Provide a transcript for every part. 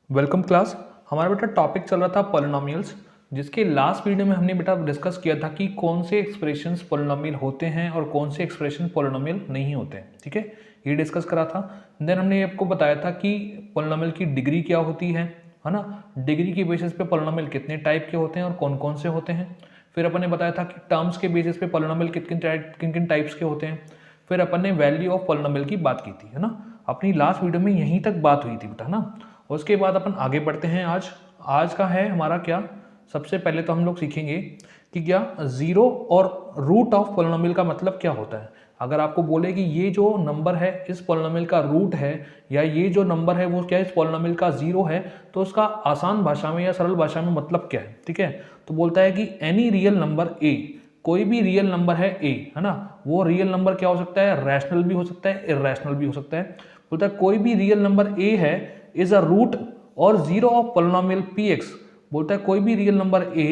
Welcome class. हमारा बेटा topic चल रहा था पॉलिनोमियल्स, जिसके लास्ट वीडियो में हमने बेटा डिस्कस किया था कि कौन से एक्सप्रेशंस पॉलिनोमियल होते हैं और कौन से एक्सप्रेशन पॉलिनोमियल नहीं होते हैं। ठीक है, ये डिस्कस करा था। देन हमने आपको बताया था कि पॉलिनोमियल की डिग्री क्या होती है ना। डिग्री के बेसिस पे पॉलिनोमियल कितने टाइप के होते हैं और कौन कौन से होते हैं। फिर अपन ने बताया था कि टर्म्स के बेसिस पे पॉलिनोमियल किन किन टाइप्स के होते हैं। फिर अपन ने वैल्यू ऑफ पॉलिनोमियल की बात की थी, है ना। अपनी लास्ट वीडियो में यहीं तक बात हुई थी बेटा, ना। उसके बाद अपन आगे बढ़ते हैं। आज का है हमारा क्या, सबसे पहले तो हम लोग सीखेंगे कि क्या जीरो और रूट ऑफ पॉलिनोमियल का मतलब क्या होता है। अगर आपको बोले कि ये जो नंबर है इस पॉलिनोमियल का रूट है, या ये जो नंबर है वो क्या इस पॉलिनोमियल का जीरो है, तो उसका आसान भाषा में या सरल भाषा में मतलब क्या है। ठीक है, तो बोलता है कि एनी रियल नंबर ए, कोई भी रियल नंबर है ए, है ना, वो रियल नंबर क्या हो सकता है, रैशनल भी हो सकता है, इरैशनल भी हो सकता है। बोलता है कोई भी रियल नंबर ए है इज अ रूट और zero of polynomial p x. बोलता है कोई भी रियल नंबर ए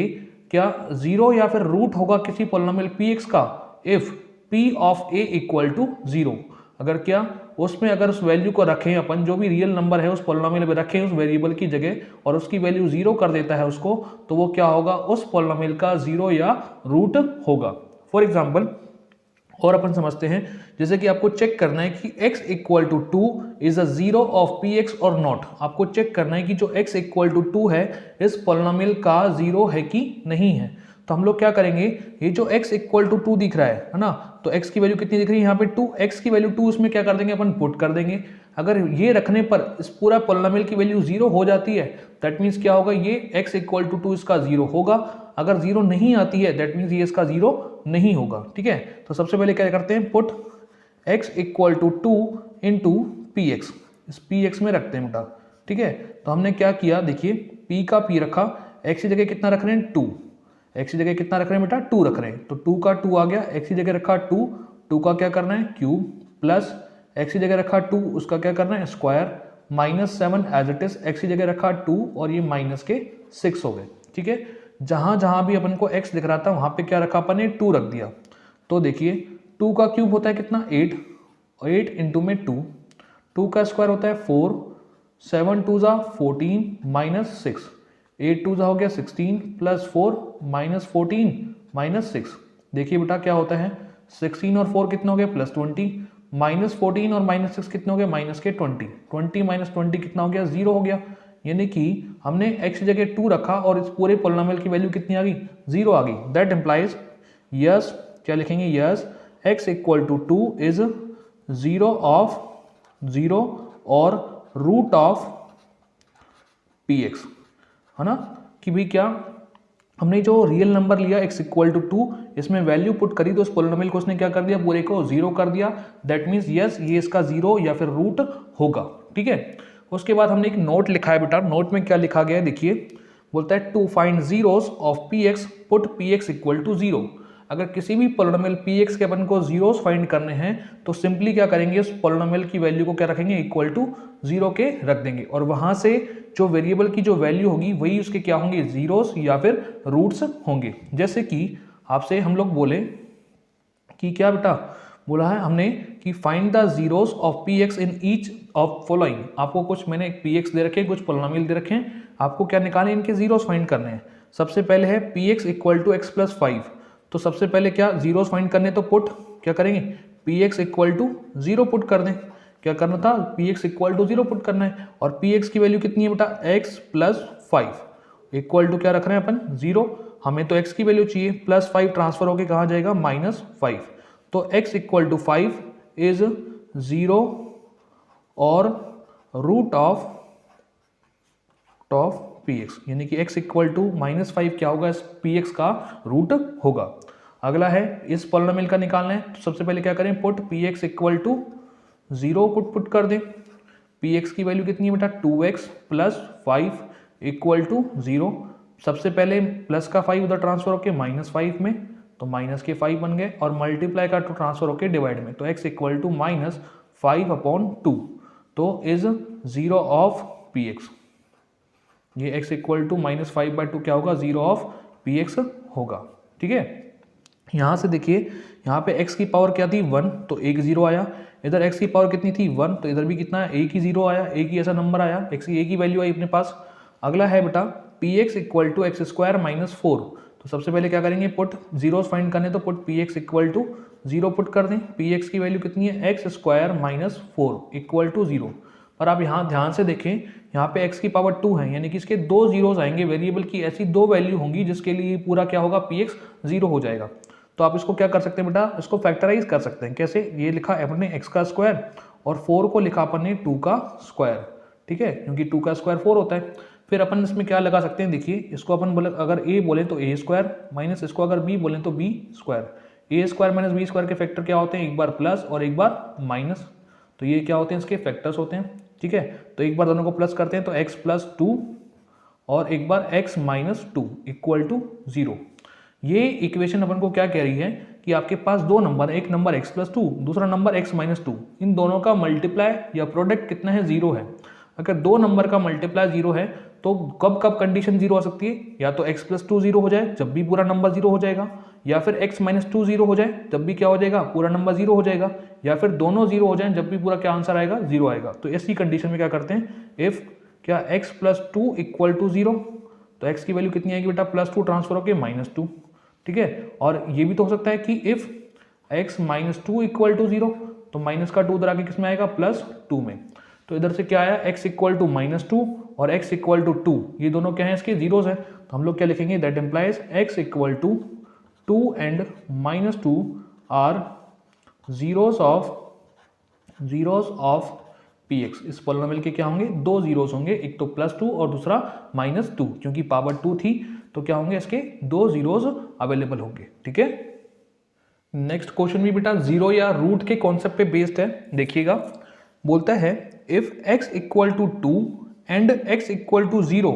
क्या जीरो या फिर रूट होगा किसी पॉलिनोमियल पी एक्स का if p of a equal to zero. अगर क्या उसमें अगर उस वैल्यू को रखें अपन, जो भी रियल नंबर है उस पॉलिनोमियल में रखें उस वेरिएबल की जगह और उसकी वैल्यू जीरो कर देता है उसको, तो वो क्या होगा, उस पॉलिनोमियल का जीरो या रूट होगा। फॉर एग्जाम्पल और अपन समझते हैं, जैसे कि आपको चेक करना है कि x equal to 2 is a zero of p x और नॉट। आपको चेक करना है कि जो x इक्वल टू 2 है इस पॉलिनोमियल का जीरो है कि नहीं है। तो हम लोग क्या करेंगे, ये जो x इक्वल टू 2 दिख रहा है ना, तो x की वैल्यू कितनी दिख रही है यहाँ पे 2, x की वैल्यू 2, उसमें क्या कर देंगे अपन, पुट कर देंगे। अगर ये रखने पर इस पूरा पॉलिनोमियल की वैल्यू जीरो हो जाती है, दैट मीन्स क्या होगा, ये x इक्वल टू 2 इसका जीरो होगा। अगर जीरो नहीं आती है दैट मीन्स ये इसका जीरो नहीं होगा। ठीक है, तो सबसे पहले क्या करते हैं, put x equal to 2 into p x, इस पी एक्स में रखते हैं बेटा। ठीक है, तो हमने क्या किया, देखिए p का p रखा, x की जगह कितना रख रहे हैं 2, x की जगह कितना रख रहे हैं बेटा 2 रख रहे हैं, तो 2 का 2 आ गया, x की जगह रखा 2, 2 का क्या करना है क्यूब, प्लस x की जगह रखा 2 उसका क्या करना है square, -7 as it is, x की जगह रखा 2 और ये माइनस के 6 हो गए। ठीक है, जहां जहां भी अपन को x दिख रहा था वहां पे क्या रखा अपन ने 2 रख दिया। तो देखिए 2 का क्यूब होता है कितना 8, 8 इंटू में 2, 2 का स्क्वायर होता है 4, 7 2 जा 14 माइनस 6, 8 2 जा हो गया 16 प्लस 4 माइनस 14 माइनस 6। देखिए बेटा क्या होता है, 16 और 4 कितना हो गया प्लस 20, माइनस 14 और माइनस 6 कितने हो गए माइनस के 20, 20 माइनस 20 कितना हो गया, जीरो हो गया। यानी कि हमने x की जगह 2 रखा और इस पूरे पॉलिनोमियल की वैल्यू कितनी आ गई, जीरो आ गई। दैट इंप्लाइज यस, क्या लिखेंगे, yes x equal to 2 is zero of zero और रूट ऑफ पी एक्स, है ना। कि भाई क्या हमने जो रियल नंबर लिया x इक्वल टू 2, इसमें वैल्यू पुट करी तो उस पॉलिनोमियल को उसने क्या कर दिया, पूरे को जीरो कर दिया। दैट मीन्स यस ये इसका जीरो या फिर रूट होगा। ठीक है, उसके बाद हमने एक नोट लिखा है बेटा, नोट में क्या लिखा गया है देखिए, बोलता है to find zeros of p x put p x equal to zero. अगर किसी भी पॉलिनोमियल पी एक्स के अपन को जीरोस फाइंड करने हैं तो सिंपली क्या करेंगे, उस पॉलिनोमियल की वैल्यू को क्या रखेंगे, इक्वल टू जीरो के रख देंगे और वहां से जो वेरिएबल की जो वैल्यू होगी वही उसके क्या होंगे, जीरोस या फिर रूट्स होंगे। जैसे कि आपसे हम लोग बोले कि क्या बेटा, बोला है हमने कि find the zeros of p x in each of following. आपको कुछ मैंने पी एक्स दे रखे हैं, कुछ पॉलिनोमियल दे रखे हैं, आपको क्या निकालने, इनके जीरोस फाइंड करने हैं। सबसे पहले है p x equal to x plus 5, तो सबसे पहले क्या जीरोस फाइंड करने, तो पुट क्या करेंगे, p x equal to zero put कर दें। क्या करना था, p x equal to zero put करना है और पी एक्स की वैल्यू कितनी है बेटा, एक्स प्लस 5 इक्वल टू क्या रख रहे हैं अपन, जीरो। हमें तो x की वैल्यू चाहिए, प्लस 5 ट्रांसफर होके कहाँ जाएगा, -5। तो x equal to 5 is zero और रूट ऑफ पी एक्स, यानी कि x इक्वल टू -5 क्या होगा, इस पी एक्स का रूट होगा। अगला है इस पॉलिनोमियल का निकालना है, तो सबसे पहले क्या करें, put p x equal to zero put कर दें। पी एक्स की वैल्यू कितनी है बेटा, 2x plus 5 equal to zero. सबसे पहले प्लस का 5 उधर ट्रांसफर होके -5 में, तो माइनस के 5 बन गए और मल्टीप्लाई का 2 ट्रांसफर होके डिवाइड में, तो x इक्वल टू -5/2, तो is zero of p x. ये x इक्वल टू -5/2 क्या होगा, जीरो ऑफ पी एक्स होगा। ठीक है, यहाँ से देखिए यहाँ पे x की पावर क्या थी 1, तो एक जीरो आया, इधर x की पावर कितनी थी 1, तो इधर भी कितना है, एक ही जीरो आया, एक ही ऐसा नंबर आया, x की एक ही वैल्यू आई अपने पास। अगला है बेटा px equal to x square minus 4। तो सबसे पहले क्या करेंगे, पुट जीरोस फाइंड करने, तो put px equal to 0 put कर दें। px की वैल्यू कितनी है, x square minus 4 equal to 0। पर आप यहाँ ध्यान से देखें, यहाँ पे x की पावर 2 है, यानी कि इसके दो जीरोस आएंगे, वेरिएबल की ऐसी दो वैल्यू होंगी जिसके लिए पूरा क्या होगा, px 0 हो जाएगा। तो आप इसको क्या कर सकते हैं बेटा, इसको फैक्टराइज कर सकते हैं। कैसे, ये लिखा अपन ने x का स्क्वायर और 4 को लिखा अपन ने 2 का स्क्वायर, ठीक है, क्योंकि 2 का स्क्वायर 4 होता है। फिर अपन इसमें क्या लगा सकते हैं, देखिए इसको अपन बोले, अगर a बोले तो a स्क्वायर माइनस इसको अगर b बोले तो b square. a square minus b square के फैक्टर क्या होते हैं, एक बार प्लस और एक बार माइनस, तो ये क्या होते हैं, इसके फैक्टर्स होते हैं, ठीक है। तो एक बार दोनों को प्लस करते हैं तो x प्लस 2 और एक बार x माइनस 2 इक्वल टू 0। ये इक्वेशन अपन को क्या कह रही है कि आपके पास दो नंबर, एक नंबर x प्लस 2, दूसरा नंबर x माइनस 2, इन दोनों का मल्टीप्लाई या प्रोडक्ट कितना है, 0 है। अगर दो नंबर का मल्टीप्लाई 0 है तो कब कब कंडीशन 0 हो सकती है, या तो x प्लस 2 0 हो जाए जब भी पूरा नंबर 0 हो जाएगा, या फिर x माइनस 2 0 हो जाए जब भी क्या हो जाएगा, पूरा नंबर 0 हो जाएगा, या फिर दोनों 0 हो जाए जब भी पूरा क्या आंसर आएगा, 0 आएगा। तो ऐसी कंडीशन में क्या करते हैं, इफ क्या x प्लस 2 इक्वल टू 0, तो x की वैल्यू कितनी आएगी बेटा, प्लस 2 ट्रांसफर होकर माइनस 2, ठीक है। और ये भी तो हो सकता है कि if x minus 2 equal to 0, तो माइनस का 2 उधर आके किस में आएगा, प्लस 2 में। तो इधर से क्या आया, x इक्वल टू माइनस 2 और x इक्वल टू 2, ये दोनों क्या है, इसके जीरोस है। तो हम लोग क्या लिखेंगे, that implies x equal to 2 and minus 2 are zeros of px। इस पॉलिनोमियल के क्या होंगे, दो जीरोस होंगे, एक तो प्लस 2 और दूसरा माइनस 2, क्योंकि पावर 2 थी तो क्या होंगे, इसके दो जीरोस अवेलेबल होंगे, ठीक है। नेक्स्ट क्वेश्चन भी बेटा जीरो या रूट के कॉन्सेप्ट पे बेस्ड है, देखिएगा। बोलता है if x equal to 2 and x equal to 0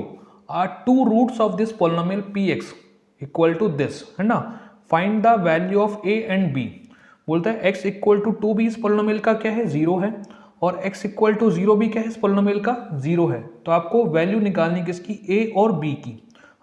are two roots of this polynomial px equal to this, है ना, find the value of a and b। बोलता है x इक्वल टू 2 भी इस पॉलिनोमियल का क्या है, 0 है, और x इक्वल टू 0 भी क्या है, इस पॉलिनोमियल का 0 है। तो आपको वैल्यू निकालनी किसकी, a और b की,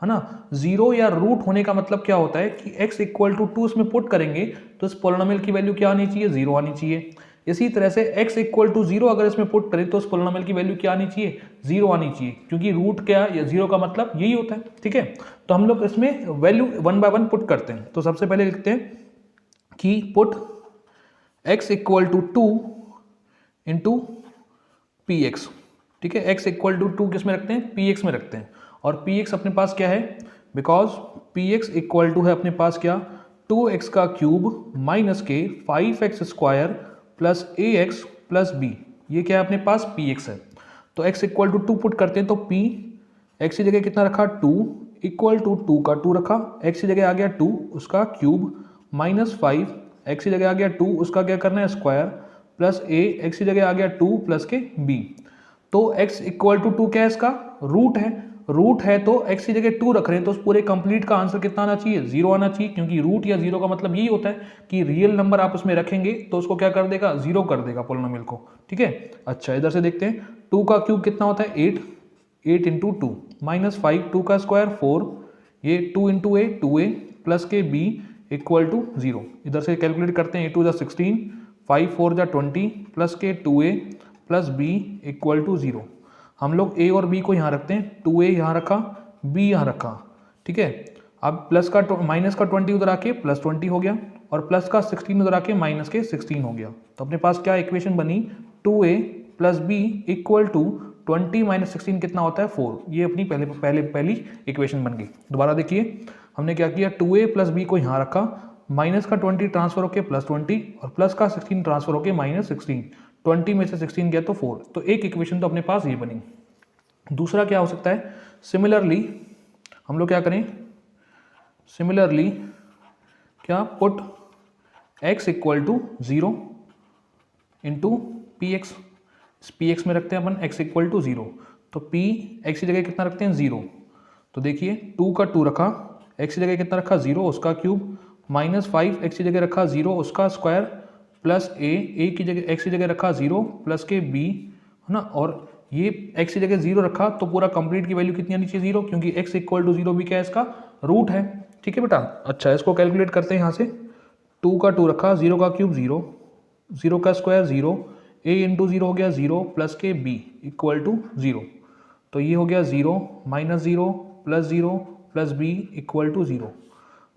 है ना। 0 या रूट होने का मतलब क्या होता है कि x इक्वल टू 2 इसमें पुट करेंगे तो इस पॉलिनोमियल की वैल्यू क्या आनी चाहिए, 0 आनी चाहिए। इसी तरह से x इक्वल टू 0 अगर इसमें पुट करें तो इस पॉलिनोमियल की वैल्यू क्या आनी चाहिए, 0 आनी चाहिए, क्योंकि रूट क्या या 0 का मतलब यही होता है, ठीक है। तो हम लोग इसमें वैल्यू 1 बाय 1 पुट करते हैं। तो सबसे पहले लिखते हैं कि put x equal to 2 into px, ठीक है। x इक्वल टू 2 किस में रखते हैं, px में रखते हैं, और px अपने पास क्या है, बिकॉज px इक्वल टू है अपने पास क्या, 2x का क्यूब माइनस के 5x square plus ax plus b, ये क्या है अपने पास, px है। तो x इक्वल टू 2 पुट करते हैं, तो p x की जगह कितना रखा, 2 इक्वल टू 2 का 2 रखा, x की जगह आ गया 2 उसका क्यूब माइनस 5, x की जगह आ गया 2 उसका क्या करना है, स्क्वायर, प्लस a x की जगह आ गया 2 प्लस के b। तो x इक्वल टू 2 क्या है, इसका रूट है, रूट है तो x की जगह 2 रख रहे हैं, तो उस पूरे कंप्लीट का आंसर कितना आना चाहिए, 0 आना चाहिए, क्योंकि रूट या 0 का मतलब यही होता है कि रियल नंबर आप उसमें रखेंगे तो उसको क्या कर देगा, 0 कर देगा पॉलिनोमियल को, ठीक है। अच्छा इधर से देखते हैं, 2 का क्यूब कितना होता है, 8, 8 इंटू 2 माइनस 5, 2 का स्क्वायर 4, ये 2 इंटू ए 2a प्लस के b इक्वल टू 0। इधर से कैलकुलेट करते हैं, 8 2 16, 5 4 20 प्लस के 2a plus b equal to 0। हम लोग a और b को यहाँ रखते हैं, 2a यहाँ रखा, b यहाँ रखा, ठीक है। अब प्लस का माइनस का 20 उधर आके प्लस 20 हो गया, और प्लस का 16 उधर आके माइनस के 16 हो गया। तो अपने पास क्या इक्वेशन बनी, 2a plus b equal to 20 minus 16 कितना होता है, 4। ये अपनी पहली इक्वेशन बन गई। दोबारा देखिए, हमने क्या किया, 2a प्लस b को यहाँ रखा, माइनस का 20 ट्रांसफर होके प्लस 20, और प्लस का 16 ट्रांसफर होके माइनस 16, 20 में से 16 गया तो 4। तो एक इक्वेशन तो अपने पास ये बनी। दूसरा क्या हो सकता है, सिमिलरली हम लोग क्या करें, सिमिलरली क्या, put x equal to 0 into px, px में रखते हैं अपन x इक्वल टू 0, तो p x की जगह कितना रखते हैं, 0। तो देखिए 2 का 2 रखा, x की जगह कितना रखा, 0 उसका क्यूब, माइनस 5 x की जगह रखा 0 उसका स्क्वायर, प्लस a की जगह x की जगह रखा 0 प्लस के b, है ना, और ये x की जगह 0 रखा, तो पूरा कंप्लीट की वैल्यू कितनी आनी चाहिए, 0, क्योंकि x इक्वल टू 0 भी क्या है, इसका रूट है, ठीक है बेटा। अच्छा इसको कैलकुलेट करते हैं, यहाँ से 2 का 2 रखा, 0 का क्यूब 0 0 का स्क्वायर 0, a इंटू 0 हो गया 0 प्लस के b इक्वल टू 0। तो ये हो गया 0 minus 0 plus 0 plus b equal to 0।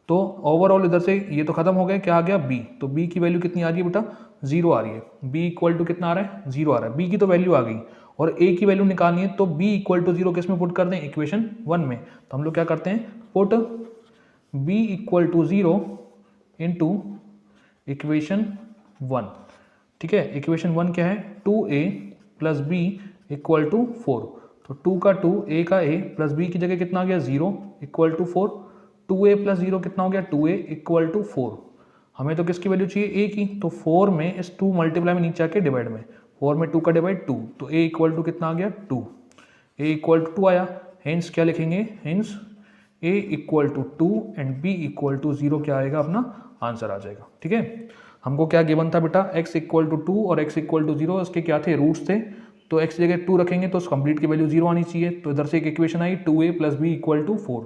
तो ओवरऑल इधर से ये तो खत्म हो गया, क्या आ गया b। तो b की वैल्यू कितनी आ रही है बेटा, 0 आ रही है। b इक्वल टू कितना आ रहा है, 0 आ रहा है। b की तो वैल्यू आ गई और a की वैल्यू निकालनी है, तो b इक्वल टू 0 किस में पुट कर दें, इक्वेशन 1 में। तो हम लोग क्या करते हैं, put b equal to 0 into equation 1। ठीक है, इक्वेशन 1 क्या है, 2a plus b equal to 4। तो 2 का 2, a का a प्लस b की जगह कितना आ गया 0 इक्वल टू 4। 2a प्लस 0 कितना हो गया 2a इक्वल टू 4। हमें तो किसकी वैल्यू चाहिए, a की। तो 4 में इस 2 मल्टीप्लाई में नीचे आके डिवाइड में, 4 में 2 का डिवाइड 2, तो a इक्वल टू कितना आ गया 2। a इक्वल टू 2 आया, हेंस क्या लिखेंगे, hence a equal to 2 and b equal to 0 क्या आएगा, अपना आंसर आ जाएगा। ठीक है, हमको क्या गिवन था बेटा, x इक्वल टू 2 और x इक्वल टू 0, इसके क्या थे, रूट्स थे। तो x जगह 2 रखेंगे तो कंप्लीट की वैल्यू 0 आनी चाहिए। तो इधर से एक इक्वेशन आई 2a plus b equal to 4।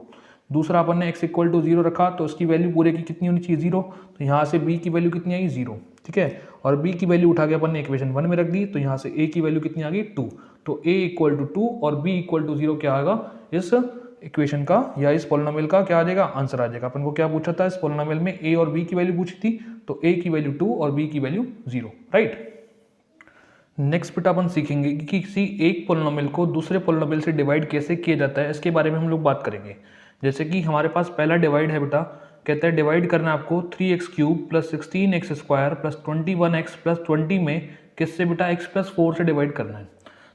दूसरा अपन ने x इक्वल टू 0 रखा तो उसकी वैल्यू पूरे की कितनी होनी चाहिए, 0। तो यहाँ से b की वैल्यू कितनी आई, 0। ठीक है, और b की वैल्यू उठा के अपन ने इक्वेशन 1 में रख दी, तो यहाँ से a की वैल्यू कितनी आ गई 2। तो a इक्वल टू 2 और b इक्वल टू 0 क्या आएगा, इस इक्वेशन का या इस पॉलिनोमियल का क्या आ जाएगा, आंसर आ जाएगा। अपन को क्या पूछा था, इस पॉलिनोमियल में a और b की वैल्यू पूछी थी, तो a की वैल्यू 2 और b की वैल्यू 0, राइट। नेक्स्ट बेटा अपन सीखेंगे कि किसी एक पॉलिनोमियल को दूसरे पॉलिनोमियल से डिवाइड कैसे किया जाता है, इसके बारे में हम लोग बात करेंगे। जैसे कि हमारे पास पहला डिवाइड है बेटा, कहता है डिवाइड करना है आपको 3x cube plus 16x square plus 21x plus 20 में किससे बेटा, x प्लस 4 से डिवाइड करना है।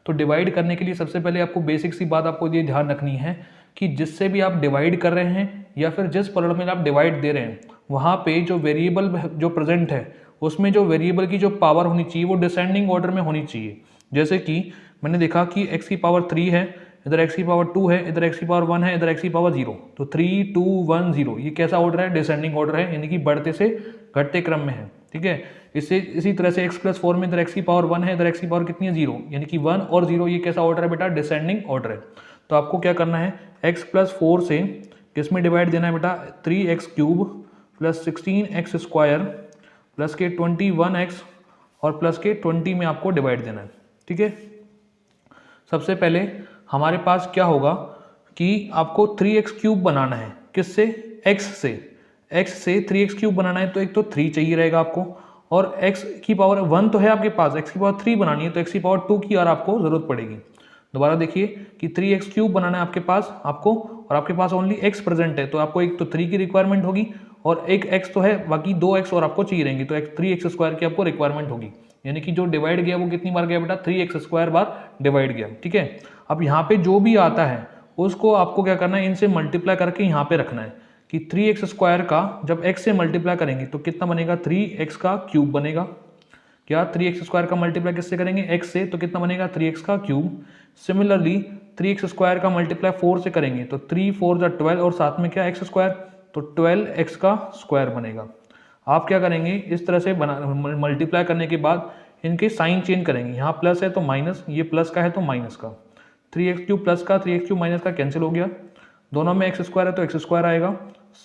तो डिवाइड करने के लिए सबसे पहले आपको बेसिक सी बात आपको ये ध्यान रखनी है कि जिससे भी आप डिवाइड कर रहे हैं या फिर जिस पॉलिनोमियल आप डिवाइड दे रहे हैं, वहाँ पे जो वेरिएबल जो प्रेजेंट है उसमें जो वेरिएबल की जो पावर होनी चाहिए वो डिसेंडिंग ऑर्डर में होनी चाहिए। जैसे कि मैंने देखा कि x की पावर 3 है, इधर x की पावर 2 है, इधर x की पावर 1 है, इधर x की पावर 0। तो 3 2 1 0 ये कैसा ऑर्डर है, डिसेंडिंग ऑर्डर है, यानी कि बढ़ते से घटते क्रम में है। ठीक है, इससे इसी तरह से x प्लस 4 में इधर x की पावर 1 है, इधर x की पावर कितनी है 0, यानी कि 1 और 0 ये कैसा ऑर्डर है बेटा, डिसेंडिंग ऑर्डर है। तो आपको क्या करना है, x प्लस 4 से किस में डिवाइड देना है बेटा, 3x cube plus 16x square plus के 21x और प्लस के 20 में आपको डिवाइड देना है। ठीक है, सबसे पहले हमारे पास क्या होगा कि आपको 3x क्यूब बनाना है, किससे, x से। x से 3x क्यूब बनाना है तो एक तो 3 चाहिए रहेगा आपको, और x की पावर 1 तो है आपके पास, x की पावर 3 बनानी है तो x की पावर 2 की और आपको जरूरत पड़ेगी। दोबारा देखिए कि 3x क्यूब बनाना है आपके पास आपको, और आपके पास ओनली x प्रेजेंट है, तो आपको एक तो 3 की रिक्वायरमेंट होगी और एक x तो है, बाकी 2x और आपको चाहिए रहेंगी, तो 3x स्क्वायर की आपको रिक्वायरमेंट होगी। यानी कि जो डिवाइड गया वो कितनी बार गया बेटा, 3x स्क्वायर बार डिवाइड गया। ठीक है, अब यहाँ पे जो भी आता है उसको आपको क्या करना है, इनसे मल्टीप्लाई करके यहाँ पे रखना है कि 3x स्क्वायर का जब x से मल्टीप्लाई करेंगे तो कितना बनेगा, 3x का क्यूब बनेगा। क्या 3x स्क्वायर का मल्टीप्लाई किससे करेंगे, x से, तो कितना बनेगा 3x का क्यूब। सिमिलरली 3x स्क्वायर का मल्टीप्लाई 4 से करेंगे तो 3 4 जा 12 और साथ में क्या x स्क्वायर, तो 12x का स्क्वायर बनेगा। आप क्या करेंगे, इस तरह से मल्टीप्लाई करने के बाद इनके साइन चेंज करेंगे, यहाँ प्लस है तो माइनस, ये प्लस का है तो माइनस का। 3x क्यूब प्लस का 3x क्यूब माइनस का कैंसिल हो गया, दोनों में x स्क्वायर है तो x स्क्वायर आएगा।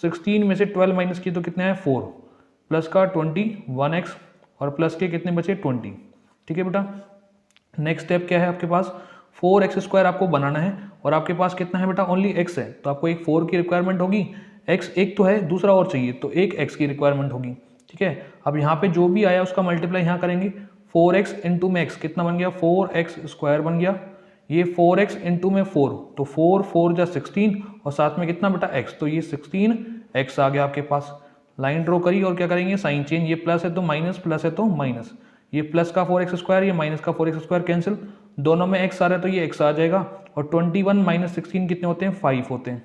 16 में से 12 माइनस की तो कितने हैं 4, प्लस का 21x और प्लस के कितने बचे 20। ठीक है बेटा, नेक्स्ट स्टेप क्या है आपके पास, 4x स्क्वायर आपको बनाना है और आपके पास कितना है बेटा, ओनली x है, तो आपको एक 4 की रिक्वायरमेंट होगी, x एक तो है दूसरा और चाहिए तो एक x की रिक्वायरमेंट होगी। ठीक है, अब यहाँ पे जो भी आया उसका मल्टीप्लाई यहाँ करेंगे, 4x इंटू में x कितना बन गया, 4x स्क्वायर बन गया, ये 4x इंटू में 4 तो 4 4 जा 16 और साथ में कितना बेटा x, तो ये 16x आ गया आपके पास। लाइन ड्रॉ करी और क्या करेंगे, साइन चेंज, ये प्लस है तो माइनस, प्लस है तो माइनस, ये प्लस का 4x स्क्वायर, ये माइनस का 4x स्क्वायर कैंसिल, दोनों में x आ रहा है तो ये x आ जाएगा, और 21 माइनस 16 कितने होते हैं 5 होते हैं,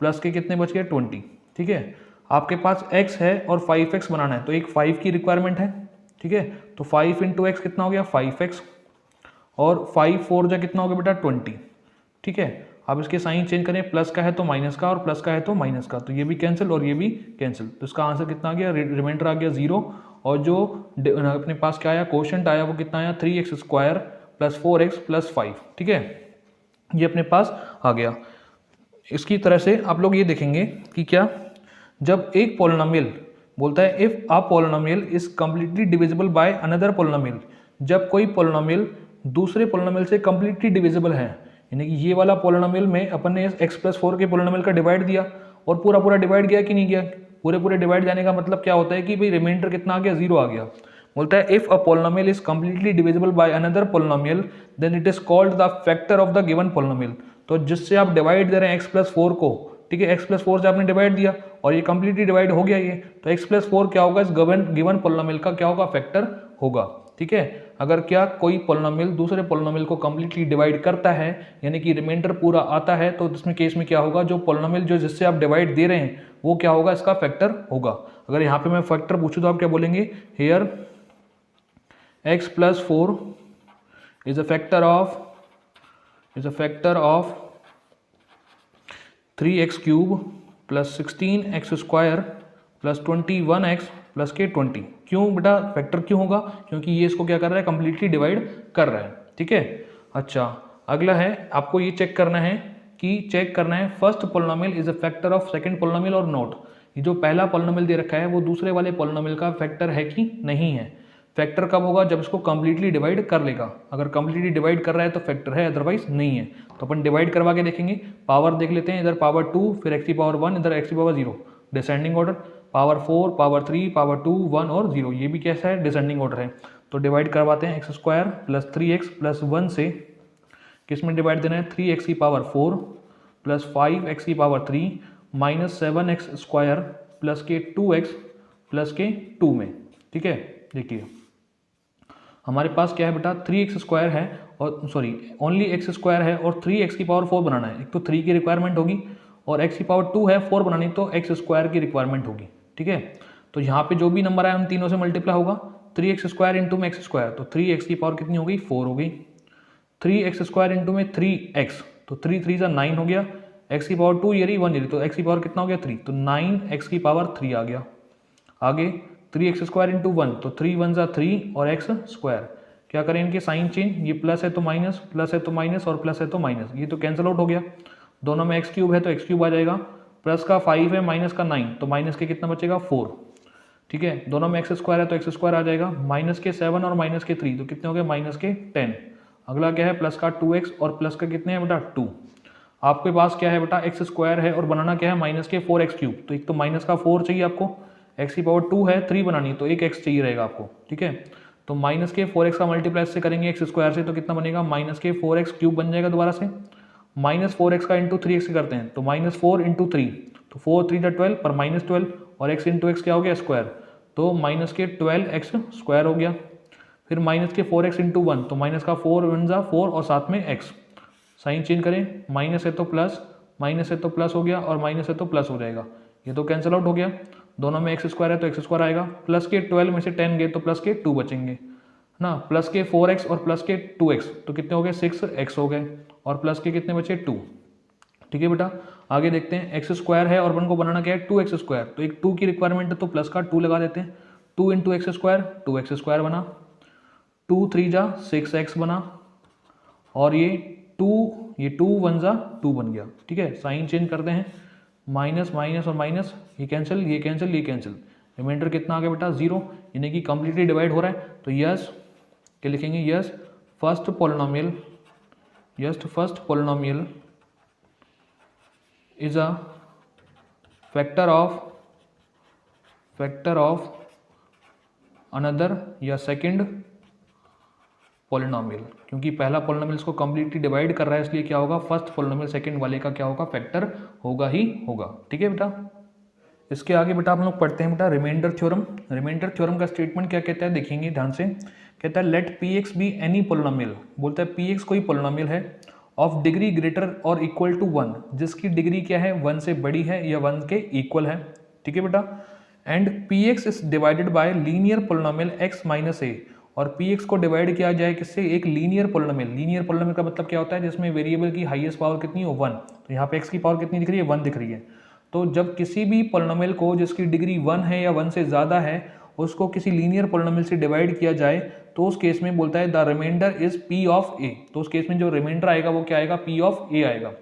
प्लस के कितने बच गए 20। ठीक है, आपके पास x है और 5x बनाना है तो एक 5 की रिक्वायरमेंट है। ठीक है, तो 5 इंटू एक्स कितना हो गया 5x, और 5 4 जा कितना हो गया बेटा 20। ठीक है, अब इसके साइन चेंज करें, प्लस का है तो माइनस का और प्लस का है तो माइनस का, तो ये भी कैंसिल और ये भी कैंसिल, तो इसका आंसर कितना आ गया, रिमाइंडर आ गया 0। और जो अपने पास क्या आया, क्वोशंट आया वो कितना आया 3x square plus 4x plus 5। ठीक है, ये अपने पास आ गया। इसकी तरह से आप लोग ये देखेंगे कि क्या, जब एक पॉलिनोमियल बोलता है if a polynomial is completely divisible by another polynomial, जब कोई पोलिनोमियल दूसरे पोलिनोमियल से कंप्लीटली डिविजिबल है, यानी कि ये वाला पोलिनोमियल में अपन ने x+4 के पोलिनोमियल का डिवाइड दिया और पूरा पूरा डिवाइड किया कि नहीं किया, पूरे पूरे डिवाइड जाने का मतलब क्या होता है कि भाई रिमाइंडर कितना आ गया, 0 आ गया। बोलता है if a polynomial is completely divisible by another polynomial then it is called the factor of the given polynomial. तो जिससे आप डिवाइड दे रहे हैं x+4 को, ठीक है, x+4 से आपने डिवाइड दिया और ये कंप्लीटली डिवाइड हो गया ये, तो x+4 क्या होगा, इस गिवन पोलिनोमियल का क्या होगा, फैक्टर होगा। ठीक है, अगर क्या कोई पोलिनोमियल दूसरे पोलिनोमियल को कंप्लीटली डिवाइड करता है यानी कि रिमाइंडर पूरा आता है, तो इसमें केस में क्या होगा, जो पोलिनोमियल जो जिससे आप डिवाइड दे रहे हैं वो क्या होगा, इसका फैक्टर होगा। अगर यहाँ पे मैं फैक्टर पूछूं तो आप क्या बोलेंगे, here x+4 is a factor of 3x³ plus 16x² plus 21x plus के 20। क्यों बेटा फैक्टर क्यों होगा, क्योंकि ये इसको क्या कर रहा है, कंप्लीटली डिवाइड कर रहा है। ठीक है, अच्छा अगला है, आपको ये चेक करना है first polynomial is a factor of second polynomial और नॉट। ये जो पहला पोलिनोमियल दे रखा है वो दूसरे वाले पोलिनोमियल का फैक्टर है कि नहीं है। फैक्टर कब होगा, जब इसको कंप्लीटली डिवाइड कर लेगा। अगर कंप्लीटली डिवाइड कर रहा है तो फैक्टर है, अदरवाइज नहीं है। तो अपन डिवाइड करवा के देखेंगे। पावर देख लेते हैं, इधर पावर 2 फिर x⁻1 इधर x⁻0 descending order, power 4 power 3 power 2 1 और 0, ये भी कैसा है, डिसेंडिंग ऑर्डर है। तो डिवाइड करवाते हैं, x² प्लस 3x प्लस 1 से किस में डिवाइड देना है, 3x⁻4 plus 5x⁻3 minus 7x² plus के 2x प्लस के 2 में। ठीक है, देखिए हमारे पास क्या है बेटा, 3x² है और सॉरी ओनली x² है और 3x⁻4 बनाना है। एक तो 3 की रिक्वायरमेंट होगी और x⁻2 है 4 बनानी, तो x² की रिक्वायरमेंट होगी। ठीक है, तो यहाँ पे जो भी नंबर आया उन तीनों से मल्टीप्लाई होगा, 3x² इंटू में x², तो 3x की पावर कितनी हो गई, 4 हो गई। 3x² इंटू में 3x, तो 3 3 9 हो गया। x⁻2 ये रही 1 ये रही, तो x की पावर कितना हो गया, 3, तो 9x की पावर 3 आ गया। आगे 3x² इंटू 1, तो 3 1 3 और x², क्या करें इनके साइन चेंज, ये प्लस है तो माइनस, प्लस है तो माइनस और प्लस है तो माइनस, ये तो कैंसिल आउट हो गया। दोनों में x³ है तो x³ आ जाएगा, प्लस का 5 है माइनस का 9, तो माइनस के कितना बचेगा, 4। ठीक है, दोनों में x² है तो x² आ जाएगा, माइनस के 7 और माइनस के 3, तो कितने हो गए, माइनस के 10। अगला क्या है, प्लस का 2x और प्लस का कितने हैं बेटा, 2। आपके पास क्या है बेटा, x² है और बनाना क्या है, माइनस के 4x³, तो एक तो माइनस का 4 चाहिए आपको, x⁻2 है 3 बनानी, तो एक x चाहिए रहेगा आपको। ठीक है, तो माइनस के 4x का मल्टीप्लाई से करेंगे x² से, तो कितना बनेगा, माइनस के 4x³ बन जाएगा दोबारा से, माइनस 4x का इंटू 3x से करते हैं, तो माइनस 4 इंटू 3, तो 4 3 12 पर माइनस 12 और x इंटू एक्स क्या हो गया, स्क्वायर, तो माइनस के 12x² हो गया। फिर माइनस के 4x इंटू 1, तो माइनस का 4 1 4 और साथ में x, साइन चेंज करें, माइनस है तो प्लस, माइनस है तो प्लस हो गया और माइनस है तो प्लस हो जाएगा, ये तो कैंसिल आउट हो गया। दोनों में x² है तो x² आएगा, प्लस के 12 में से 10 गए तो प्लस के 2 बचेंगे ना, प्लस के 4x और प्लस के 2x, तो कितने हो गए, 6x हो गए और प्लस के कितने बचे, 2। ठीक है बेटा, आगे देखते हैं, x² है और अपन को बनाना क्या है, 2x², तो एक 2 की रिक्वायरमेंट है तो प्लस का 2 लगा देते हैं, 2 इंटू x², 2x² बना, 2 3 6x बना और ये 2 1 2 बन गया। ठीक है, साइन चेंज करते हैं, माइनस माइनस और माइनस, ये कैंसिल ये कैंसिल ये कैंसिल, रिमाइंडर कितना आ गया बेटा, 0, यानी कि कंप्लीटली डिवाइड हो रहा है। तो यस क्या लिखेंगे, yes first polynomial is a factor of another या सेकंड पोलिनोमियल, क्योंकि पहला पोलिनोमियल इसको कंप्लीटली डिवाइड कर रहा है, इसलिए क्या होगा, फर्स्ट पोलिनोमियल सेकंड वाले का क्या होगा, फैक्टर होगा ही होगा। ठीक है बेटा, इसके आगे बेटा हम लोग पढ़ते हैं बेटा रिमाइंडर थ्योरम। रिमाइंडर थ्योरम का स्टेटमेंट क्या कहता है, देखेंगे ध्यान से, कहता है let px be any polynomial, बोलता है px कोई पोलिनोमियल है ऑफ डिग्री ग्रेटर और इक्वल टू 1, जिसकी डिग्री क्या है, 1 से बड़ी है या 1 के इक्वल है। ठीक है बेटा, and px is divided by linear polynomial x minus a, और px को डिवाइड किया जाए किससे, एक लीनियर पोलिनोमियल। लीनियर पोलिनोमियल का मतलब क्या होता है, जिसमें वेरिएबल की हाईएस्ट पावर कितनी हो, 1, तो यहाँ पे x की पावर कितनी दिख रही है, 1 दिख रही है। तो जब किसी भी पोलिनोमियल को जिसकी डिग्री 1 है या 1 से ज़्यादा है उसको किसी लीनियर पोलिनोमियल से डिवाइड किया जाए, तो उस केस में बोलता है the remainder is p of a, तो उस केस में जो रिमाइंडर आएगा वो क्या आएगा, p ऑफ a आएगा।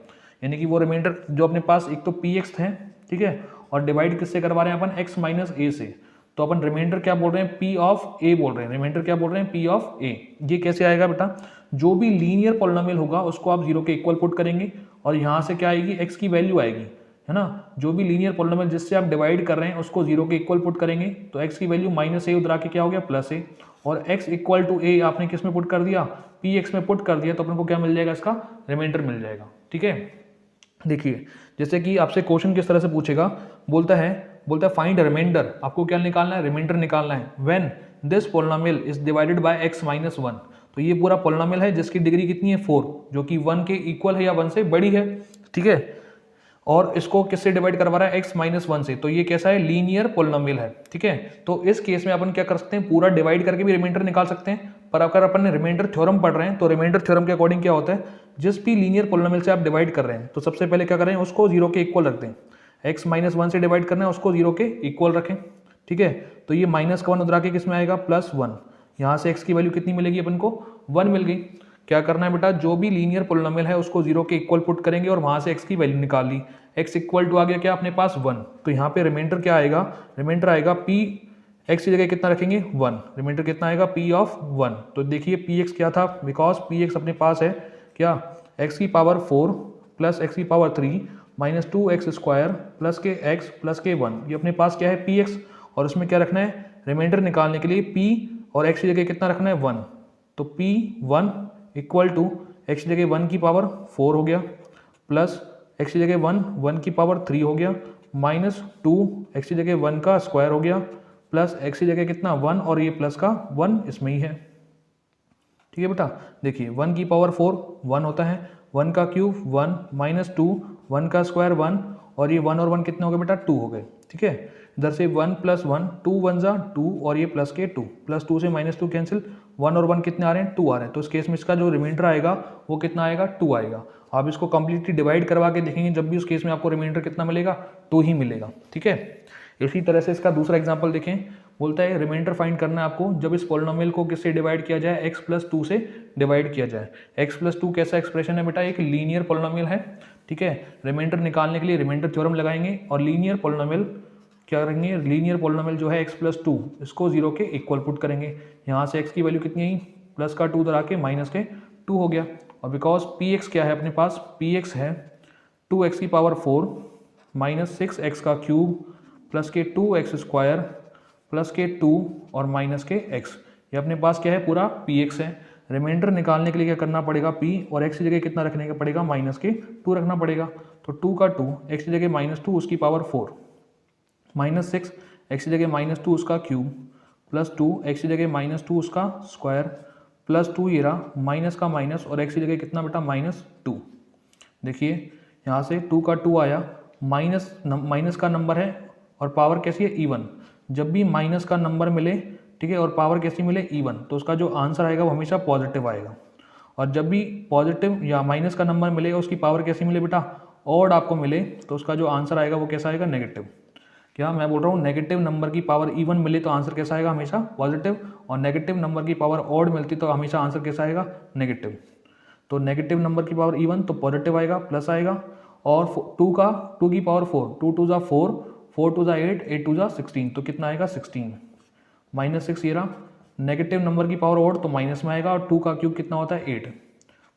यानी कि वो रिमाइंडर जो अपने पास एक तो px है, ठीक है, और डिवाइड किससे करवा रहे हैं अपन, x माइनस ए से। तो अपन रिमाइंडर क्या बोल रहे हैं, p ऑफ a बोल रहे हैं, रिमाइंडर क्या बोल रहे हैं, p ऑफ a। ये कैसे आएगा बेटा, जो भी लीनियर पॉलिनोमियल होगा उसको आप 0 के इक्वल पुट करेंगे और यहाँ से क्या आएगी, x की वैल्यू आएगी, है ना। जो भी लीनियर पॉलिनोमियल जिससे आप डिवाइड कर रहे हैं उसको 0 के इक्वल पुट करेंगे तो x की वैल्यू माइनस ए उधर आके क्या हो गया, प्लस ए, और x इक्वल टू ए आपने किस में पुट कर दिया, px में पुट कर दिया, तो अपन को क्या मिल जाएगा, इसका रिमाइंडर मिल जाएगा। ठीक है, देखिए जैसे कि आपसे क्वेश्चन किस तरह से पूछेगा, बोलता है फाइंड रिमाइंडर, आपको क्या निकालना है, रिमाइंडर निकालना है। When this polynomial is divided by x minus 1, तो ये पूरा पॉलिनोमियल है जिसकी डिग्री कितनी है 4, जो कि 1 के इक्वल है या 1 से बड़ी है। ठीक है, और इसको किससे डिवाइड करवा रहा है, x माइनस 1 से, तो ये कैसा है, लीनियर पॉलिनोमियल है। ठीक है, तो इस केस में अपन क्या कर सकते हैं, पूरा डिवाइड करके भी रिमाइंडर निकाल सकते हैं, पर अगर अपन ने रिमाइंडर थ्योरम पढ़ रहे हैं तो रिमाइंडर थ्योरम के अकॉर्डिंग क्या होता है, जिस भी लीनियर पॉलिनोमियल से आप डिवाइड कर रहे हैं तो सबसे पहले क्या करें, उसको 0 के इक्वल रख दें। x माइनस 1 से डिवाइड करना है, उसको 0 के इक्वल रखें। ठीक है, तो ये माइनस का 1 उधर आके किस में आएगा, प्लस 1, यहाँ से x की वैल्यू कितनी मिलेगी अपन को, 1 मिल गई। क्या करना है बेटा, जो भी लीनियर पॉलिनोमियल है उसको 0 के इक्वल पुट करेंगे और वहां से x की वैल्यू निकाल ली, x इक्वल टू आ गया क्या अपने पास 1, तो यहाँ पे रिमाइंडर क्या आएगा, रिमाइंडर आएगा p, x की जगह कितना रखेंगे 1, रिमाइंडर कितना आएगा p ऑफ 1। तो देखिए px क्या था, बिकॉज px अपने पास है क्या, x की पावर 4 प्लस x की power 3 minus 2x square plus के x प्लस के 1, ये अपने पास क्या है px, और उसमें क्या रखना है, रिमाइंडर निकालने के लिए p और x की जगह कितना रखना है 1, तो p1 इक्वल टू x की जगह 1 की पावर 4 हो गया, प्लस x की जगह 1 की पावर 3 हो गया, माइनस 2 x की जगह 1 का स्क्वायर हो गया, प्लस x की जगह कितना 1 और ये प्लस का 1 इसमें ही है। ठीक है बेटा, देखिए 1 की पावर 4 1 होता है, 1 का क्यूब 1 माइनस 2 1 का स्क्वायर 1 और ये 1 और 1 कितने हो गए बेटा 2 हो गए। ठीक है, इधर से 1 प्लस 1 2 1 जा 2 और ये प्लस के 2 प्लस 2 से माइनस 2 कैंसिल, 1 और 1 कितने आ रहे हैं 2 आ रहे हैं, तो इस केस में इसका जो रिमाइंडर आएगा वो कितना आएगा 2 आएगा। आप इसको कंप्लीटली डिवाइड करवा के देखेंगे, जब भी उस केस में आपको रिमाइंडर कितना मिलेगा 2 ही मिलेगा। ठीक है, इसी तरह से इसका दूसरा एग्जाम्पल देखें, बोलता है रिमाइंडर फाइंड करना है आपको जब इस पॉलिनोमियल को किससे डिवाइड किया जाए, x प्लस 2 से डिवाइड किया जाए। x प्लस 2 कैसा एक्सप्रेशन है बेटा, एक लीनियर पॉलिनोमियल है। ठीक है, रिमाइंडर निकालने के लिए रिमाइंडर थ्योरम लगाएंगे और लीनियर पॉलिनोमियल क्या करेंगे, लीनियर पॉलिनोमियल जो है x प्लस 2 इसको 0 के इक्वल पुट करेंगे। यहाँ से x की वैल्यू कितनी आई, प्लस का 2 उधर आके माइनस के 2 हो गया, और बिकॉज px क्या है अपने पास, px है 2x की पावर 4 माइनस 6x का क्यूब प्लस के 2x स्क्वायर प्लस के 2 और माइनस के x, ये अपने पास क्या है पूरा px है। रिमाइंडर निकालने के लिए क्या करना पड़ेगा, p और x की जगह कितना रखने का पड़ेगा, माइनस के 2 रखना पड़ेगा, तो 2 का 2 x की जगह माइनस 2 उसकी पावर 4 माइनस 6 x की जगह माइनस 2 उसका क्यूब प्लस 2 x की जगह माइनस 2 उसका स्क्वायर प्लस 2 ये रहा माइनस का माइनस और x की जगह कितना बेटा माइनस 2। देखिए यहाँ से 2 का 2 आया, माइनस का नंबर है और पावर कैसी है इवन, जब भी माइनस का नंबर मिले ठीक है और पावर कैसी मिले इवन, तो उसका जो आंसर आएगा वो हमेशा पॉजिटिव आएगा, और जब भी पॉजिटिव या माइनस का नंबर मिलेगा उसकी पावर कैसी मिले बेटा ऑड आपको मिले, तो उसका जो आंसर आएगा वो कैसा आएगा नेगेटिव। क्या मैं बोल रहा हूँ, नेगेटिव नंबर की पावर इवन मिले तो आंसर कैसा आएगा हमेशा पॉजिटिव, और नेगेटिव नंबर की पावर ऑड मिलती तो हमेशा आंसर कैसा आएगा नेगेटिव। तो नेगेटिव नंबर की पावर इवन तो पॉजिटिव आएगा प्लस आएगा, और 2 की पावर 4 2 2 जा 4 4 2 जा 8 8 2 जा 16, तो कितना आएगा 16 माइनस 6 ये रहा। नेगेटिव नंबर की पावर ऑड तो माइनस में आएगा, और 2 का क्यूब कितना होता है 8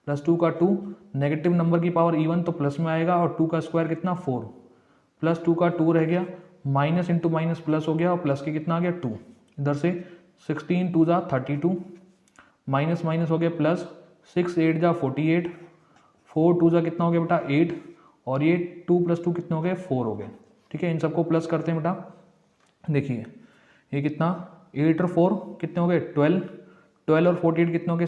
प्लस 2 का 2, नेगेटिव नंबर की पावर इवन तो प्लस में आएगा, और 2 का स्क्वायर कितना 4 प्लस 2 का 2 रह गया, माइनस इंटू माइनस प्लस हो गया, और प्लस के कितना आ गया 2, इधर से 16 2 जा 32 माइनस माइनस हो गया प्लस 6 8 जा 48 4 2 जा कितना हो गया बेटा 8, और ये 2 प्लस 2 कितने हो गए 4 हो गए। ठीक है, इन सबको प्लस करते हैं बेटा, देखिए ये कितना 8 और 4 कितने हो गए 12 और 48 कितने हो गए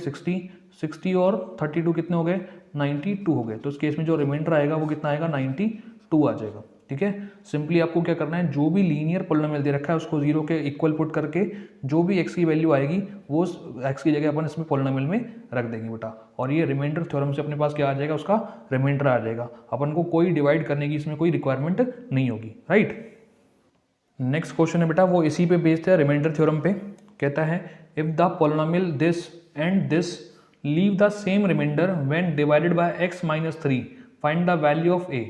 60 और 32 कितने हो गए 92 हो गए। तो इस केस में जो रिमाइंडर आएगा वो कितना आएगा 92 आ जाएगा। ठीक है, सिंपली आपको क्या करना है, जो भी लीनियर पॉलिनोमियल दे रखा है उसको 0 के इक्वल पुट करके जो भी x की वैल्यू आएगी वो x की जगह अपन इसमें पॉलिनोमियल में रख देंगे बेटा, और ये रिमाइंडर थ्योरम से अपने पास क्या आ जाएगा, उसका रिमाइंडर आ जाएगा। अपन को कोई डिवाइड करने की इसमें कोई रिक्वायरमेंट नहीं होगी। राइट, नेक्स्ट क्वेश्चन है बेटा वो इसी पे बेस्ड है, रिमाइंडर थ्योरम पे। कहता है if the polynomial this and this leave the same remainder when divided by x minus 3 find the value of a।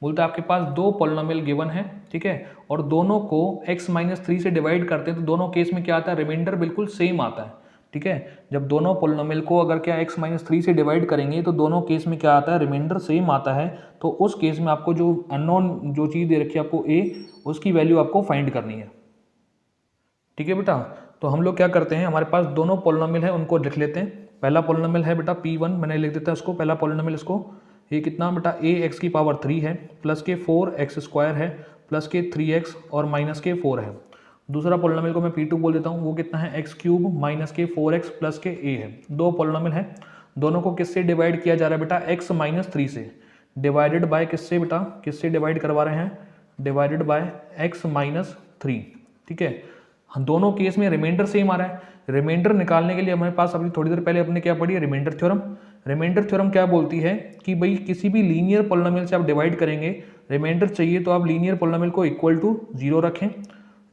बोलते हैं आपके पास दो पॉलिनोमियल गिवन है, ठीक है, और दोनों को x-3 से डिवाइड करते हैं तो दोनों केस में क्या आता है, रिमाइंडर बिल्कुल सेम आता है, ठीक है। जब दोनों पॉलिनोमियल को अगर क्या x-3 से डिवाइड करेंगे तो दोनों केस में क्या आता है, रिमाइंडर सेम आता है। तो उस केस में आपको जो अननोन जो चीज़ दे रखी है आपको a, उसकी वैल्यू आपको फाइंड करनी है, ठीक है बेटा। तो हम लोग क्या करते हैं, हमारे पास दोनों पॉलिनोमियल है उनको लिख लेते हैं। पहला पॉलिनोमियल है बेटा p1, मैंने लिख देता है उसको, पहला पॉलिनोमियल इसको, ये कितना बेटा ax⁴ है प्लस के 4x² है प्लस के 3x और माइनस के 4 है। दूसरा पॉलिनोमियल को मैं p2 बोल देता हूँ, वो कितना है x³ माइनस के 4x प्लस के a है। दो पॉलिनोमियल है, दोनों को किससे डिवाइड किया जा रहा है बेटा, x-3 से, डिवाइडेड बाय किससे बेटा, किससे डिवाइड करवा रहे हैं, डिवाइडेड बाय x-3, ठीक है। दोनों केस में रिमाइंडर सेम आ रहा है। रिमाइंडर निकालने के लिए हमारे पास अभी थोड़ी देर पहले अपने क्या पढ़ी है, रिमाइंडर थ्योरम। रिमाइंडर थ्योरम क्या बोलती है कि भाई किसी भी लीनियर पॉलिनोमियल से आप डिवाइड करेंगे, रिमाइंडर चाहिए तो आप लीनियर पॉलिनोमियल को इक्वल टू 0 रखें।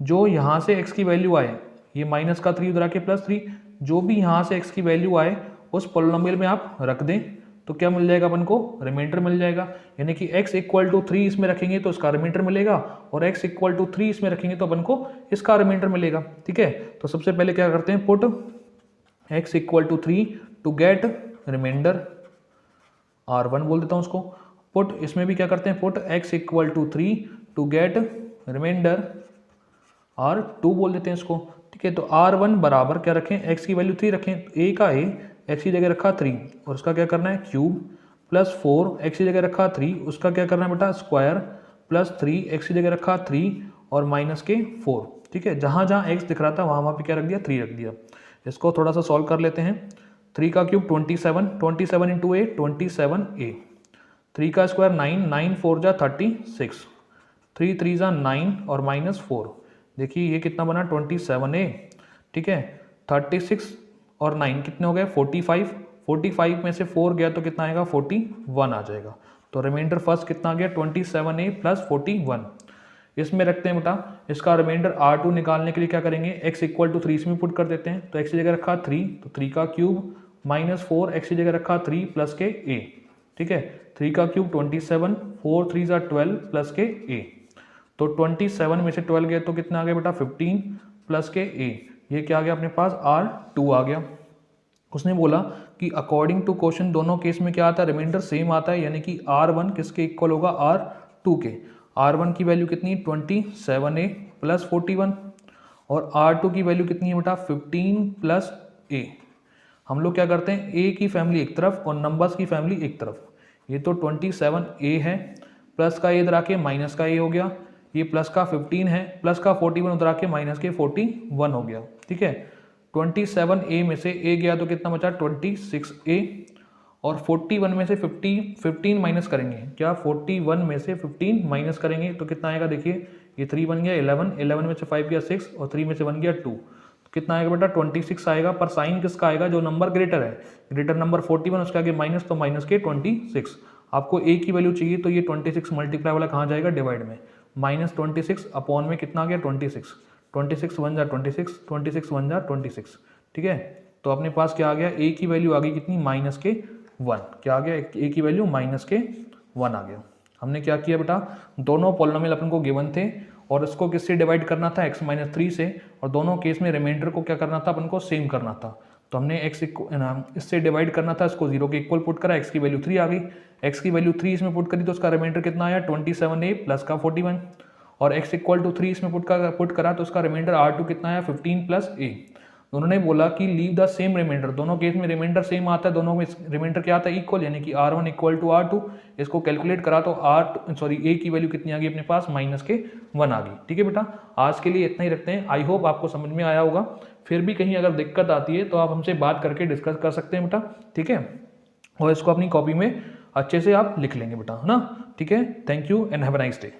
जो यहाँ से x की वैल्यू आए, ये -3 उधर आके +3, जो भी यहाँ से x की वैल्यू आए उस पॉलिनोमियल में आप रख दें तो क्या मिल जाएगा अपन को, रिमाइंडर मिल जाएगा। यानी कि x = 3 इसमें रखेंगे तो इसका रिमाइंडर मिलेगा, और x = 3 इसमें रखेंगे तो अपन को इसका रिमाइंडर मिलेगा, ठीक है। तो सबसे पहले क्या करते हैं, put x = 3 to get remainder, R1 बोल देता हूँ उसको। पुट इसमें भी क्या करते हैं, put x = 3 to get remainder, R2 बोल देते हैं इसको, ठीक है। तो R1 बराबर क्या रखें, x की वैल्यू 3 रखें, a का a, x की जगह रखा 3 और उसका क्या करना है क्यूब, प्लस 4 x की जगह रखा 3, उसका क्या करना है बेटा स्क्वायर, प्लस 3 x की जगह रखा 3 और माइनस के 4, ठीक है। जहाँ जहाँ x दिख रहा था वहाँ पे क्या रख दिया, 3 रख दिया। इसको थोड़ा सा सॉल्व कर लेते हैं। 3 का क्यूब 27, 27 इंटू a 27a, 3 का स्क्वायर 9, 9 4 जा 36, 3 3 जा 9 और -4, देखिए ये कितना बना 27a, ठीक है। 36 और 9 कितने हो गए 45, 45 में से 4 गया तो कितना आएगा 41 आ जाएगा। तो रिमाइंडर फर्स्ट कितना आ गया 27a + 41, इसमें रखते हैं बेटा। इसका रिमाइंडर R2 निकालने के लिए क्या करेंगे, x = 3 इसमें पुट कर देते हैं। तो x की जगह रखा 3 तो 3 का क्यूब -4 x की जगह रखा 3 प्लस के a, ठीक है। 3 का क्यूब 27, 4 3 जा 12 प्लस के a, तो 27 में से 12 गया तो कितना आ गया बेटा 15 प्लस के a, ये क्या आ गया अपने पास R2 आ गया। उसने बोला कि अकॉर्डिंग टू क्वेश्चन दोनों केस में क्या आता है, रिमाइंडर सेम आता है, यानी कि R1 किसके इक्वल होगा, R2 के। R1 की वैल्यू कितनी 27a + 41 और R2 की वैल्यू कितनी है बेटा 15 प्लस a। हम लोग क्या करते हैं, a की फैमिली एक तरफ और नंबर्स की फैमिली एक तरफ। ये तो 27a है, प्लस का a इधर आके माइनस का a हो गया, ये प्लस का 15 है, प्लस का 41 उधर आके माइनस के 41 हो गया, ठीक है। 27a में से a गया तो कितना बचा 26a, और 41 में से 15 माइनस करेंगे, क्या 41 में से 15 माइनस करेंगे तो कितना आएगा, देखिए ये 3 बन गया 11, 11 में से 5 गया 6 और 3 में से 1 गया 2, तो कितना आएगा बेटा 26 आएगा। पर साइन किसका आएगा, जो नंबर ग्रेटर है, ग्रेटर नंबर 41 उसके आगे माइनस, तो माइनस के 26। आपको a की वैल्यू चाहिए तो ये 26 मल्टीप्लाई वाला कहाँ जाएगा, डिवाइड में, -26 अपॉन में कितना आ गया 26, 26 1 जा 26, 26 1 जा 26, ठीक है। तो अपने पास क्या आ गया, a की वैल्यू आ गई कितनी -1, क्या आ गया a की वैल्यू -1 आ गया। हमने क्या किया बेटा, दोनों पॉलिनोमियल अपन को गिवन थे और इसको किससे डिवाइड करना था, x-3 से, और दोनों केस में रिमाइंडर को क्या करना था, अपन को सेम करना था। तो हमने इससे डिवाइड करना था, इसको 0 के इक्वल पुट करा, x की वैल्यू 3 आ गई, x की वैल्यू 3 इसमें पुट करी तो उसका रिमाइंडर कितना आया 27a प्लस का 41, और x = 3 इसमें पुट करा तो उसका रिमाइंडर R2 कितना आया 15 प्लस a। उन्होंने बोला कि लीव द सेम रिमाइंडर, दोनों केस में रिमाइंडर सेम आता है, दोनों में रिमाइंडर क्या आता है इक्वल, यानी कि R1 = R2। इसको कैलकुलेट करा तो a की वैल्यू कितनी आ गई अपने पास -1 आ गई, ठीक है बेटा। आज के लिए इतना ही रखते हैं, आई होप आपको समझ में आया होगा। फिर भी कहीं अगर दिक्कत आती है तो आप हमसे बात करके डिस्कस कर सकते हैं बेटा, ठीक है। और इसको अपनी कॉपी में अच्छे से आप लिख लेंगे बेटा, है ना, ठीक है। Thank you and have a nice day.